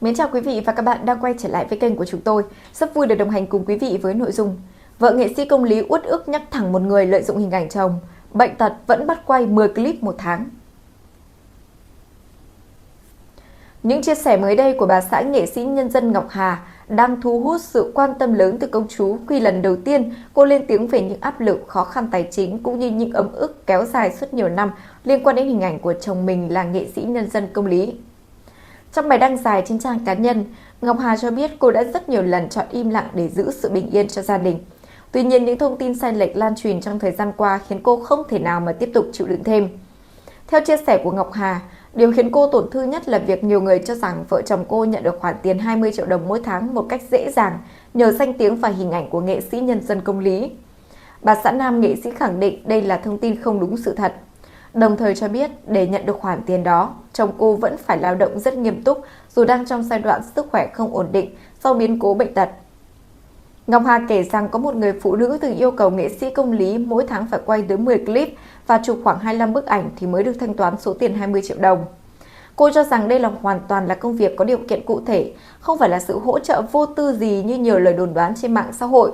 Mến chào quý vị và các bạn đang quay trở lại với kênh của chúng tôi. Rất vui được đồng hành cùng quý vị với nội dung vợ nghệ sĩ công lý uất ức nhắc thẳng một người lợi dụng hình ảnh chồng, bệnh tật vẫn bắt quay 10 clip một tháng. Những chia sẻ mới đây của bà xã nghệ sĩ nhân dân Ngọc Hà đang thu hút sự quan tâm lớn từ công chúng khi lần đầu tiên cô lên tiếng về những áp lực khó khăn tài chính cũng như những ấm ức kéo dài suốt nhiều năm liên quan đến hình ảnh của chồng mình là nghệ sĩ nhân dân công lý. Trong bài đăng dài trên trang cá nhân, Ngọc Hà cho biết cô đã rất nhiều lần chọn im lặng để giữ sự bình yên cho gia đình. Tuy nhiên, những thông tin sai lệch lan truyền trong thời gian qua khiến cô không thể nào mà tiếp tục chịu đựng thêm. Theo chia sẻ của Ngọc Hà, điều khiến cô tổn thương nhất là việc nhiều người cho rằng vợ chồng cô nhận được khoản tiền 20 triệu đồng mỗi tháng một cách dễ dàng nhờ danh tiếng và hình ảnh của nghệ sĩ nhân dân công lý. Bà xã nam nghệ sĩ khẳng định đây là thông tin không đúng sự thật. Đồng thời cho biết để nhận được khoản tiền đó, chồng cô vẫn phải lao động rất nghiêm túc dù đang trong giai đoạn sức khỏe không ổn định sau biến cố bệnh tật. Ngọc Hà kể rằng có một người phụ nữ từng yêu cầu nghệ sĩ công lý mỗi tháng phải quay tới 10 clip và chụp khoảng 25 bức ảnh thì mới được thanh toán số tiền 20 triệu đồng. Cô cho rằng đây là hoàn toàn là công việc có điều kiện cụ thể, không phải là sự hỗ trợ vô tư gì như nhiều lời đồn đoán trên mạng xã hội.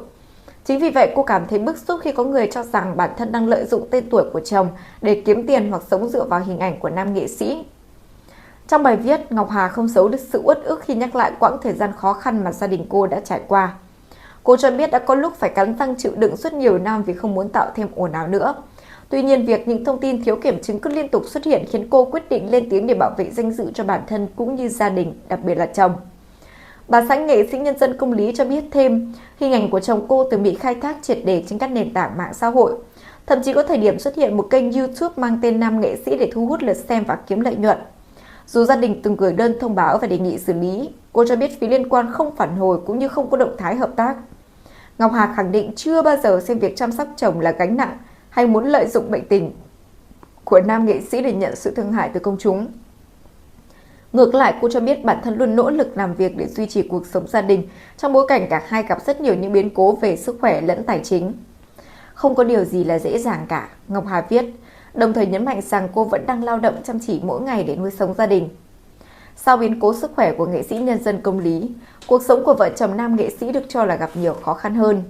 Chính vì vậy, cô cảm thấy bức xúc khi có người cho rằng bản thân đang lợi dụng tên tuổi của chồng để kiếm tiền hoặc sống dựa vào hình ảnh của nam nghệ sĩ. Trong bài viết, Ngọc Hà không giấu được sự uất ức khi nhắc lại quãng thời gian khó khăn mà gia đình cô đã trải qua. Cô cho biết đã có lúc phải cắn răng chịu đựng suốt nhiều năm vì không muốn tạo thêm ồn ào nữa. Tuy nhiên, việc những thông tin thiếu kiểm chứng cứ liên tục xuất hiện khiến cô quyết định lên tiếng để bảo vệ danh dự cho bản thân cũng như gia đình, đặc biệt là chồng. Bà xã nghệ sĩ nhân dân công lý cho biết thêm, hình ảnh của chồng cô từng bị khai thác triệt để trên các nền tảng mạng xã hội. Thậm chí có thời điểm xuất hiện một kênh YouTube mang tên nam nghệ sĩ để thu hút lượt xem và kiếm lợi nhuận. Dù gia đình từng gửi đơn thông báo và đề nghị xử lý, cô cho biết phía liên quan không phản hồi cũng như không có động thái hợp tác. Ngọc Hà khẳng định chưa bao giờ xem việc chăm sóc chồng là gánh nặng hay muốn lợi dụng bệnh tình của nam nghệ sĩ để nhận sự thương hại từ công chúng. Ngược lại, cô cho biết bản thân luôn nỗ lực làm việc để duy trì cuộc sống gia đình trong bối cảnh cả hai gặp rất nhiều những biến cố về sức khỏe lẫn tài chính. Không có điều gì là dễ dàng cả, Ngọc Hà viết, đồng thời nhấn mạnh rằng cô vẫn đang lao động chăm chỉ mỗi ngày để nuôi sống gia đình. Sau biến cố sức khỏe của nghệ sĩ nhân dân công lý, cuộc sống của vợ chồng nam nghệ sĩ được cho là gặp nhiều khó khăn hơn.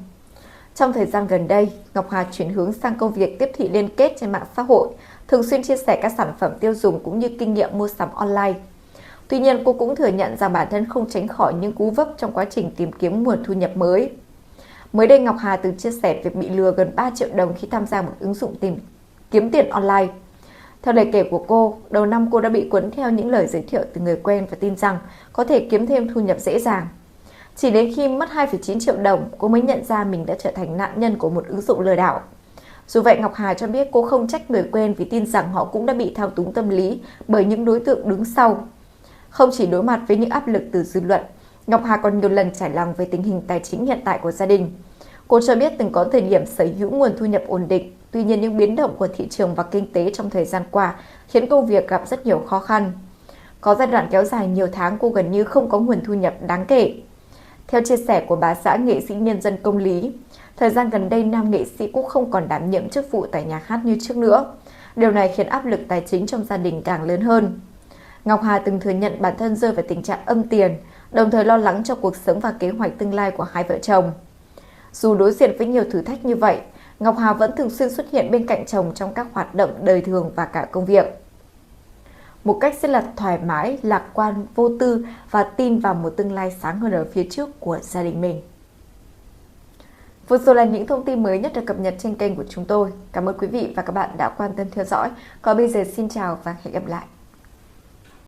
Trong thời gian gần đây, Ngọc Hà chuyển hướng sang công việc tiếp thị liên kết trên mạng xã hội, thường xuyên chia sẻ các sản phẩm tiêu dùng cũng như kinh nghiệm mua sắm online. Tuy nhiên, cô cũng thừa nhận rằng bản thân không tránh khỏi những cú vấp trong quá trình tìm kiếm nguồn thu nhập mới. Mới đây, Ngọc Hà từng chia sẻ việc bị lừa gần 3 triệu đồng khi tham gia một ứng dụng tìm kiếm tiền online. Theo lời kể của cô, đầu năm cô đã bị cuốn theo những lời giới thiệu từ người quen và tin rằng có thể kiếm thêm thu nhập dễ dàng. Chỉ đến khi mất 2,9 triệu đồng, cô mới nhận ra mình đã trở thành nạn nhân của một ứng dụng lừa đảo. Dù vậy, Ngọc Hà cho biết cô không trách người quen vì tin rằng họ cũng đã bị thao túng tâm lý bởi những đối tượng đứng sau. Không chỉ đối mặt với những áp lực từ dư luận, Ngọc Hà còn nhiều lần trải lòng về tình hình tài chính hiện tại của gia đình. Cô cho biết từng có thời điểm sở hữu nguồn thu nhập ổn định, tuy nhiên những biến động của thị trường và kinh tế trong thời gian qua khiến công việc gặp rất nhiều khó khăn. Có giai đoạn kéo dài nhiều tháng cô gần như không có nguồn thu nhập đáng kể. Theo chia sẻ của bà xã nghệ sĩ nhân dân công lý, thời gian gần đây nam nghệ sĩ cũng không còn đảm nhiệm chức vụ tại nhà hát như trước nữa. Điều này khiến áp lực tài chính trong gia đình càng lớn hơn. Ngọc Hà từng thừa nhận bản thân rơi vào tình trạng âm tiền, đồng thời lo lắng cho cuộc sống và kế hoạch tương lai của hai vợ chồng. Dù đối diện với nhiều thử thách như vậy, Ngọc Hà vẫn thường xuyên xuất hiện bên cạnh chồng trong các hoạt động đời thường và cả công việc. Một cách rất là thoải mái, lạc quan, vô tư và tin vào một tương lai sáng hơn ở phía trước của gia đình mình. Vừa rồi là những thông tin mới nhất được cập nhật trên kênh của chúng tôi. Cảm ơn quý vị và các bạn đã quan tâm theo dõi. Còn bây giờ xin chào và hẹn gặp lại.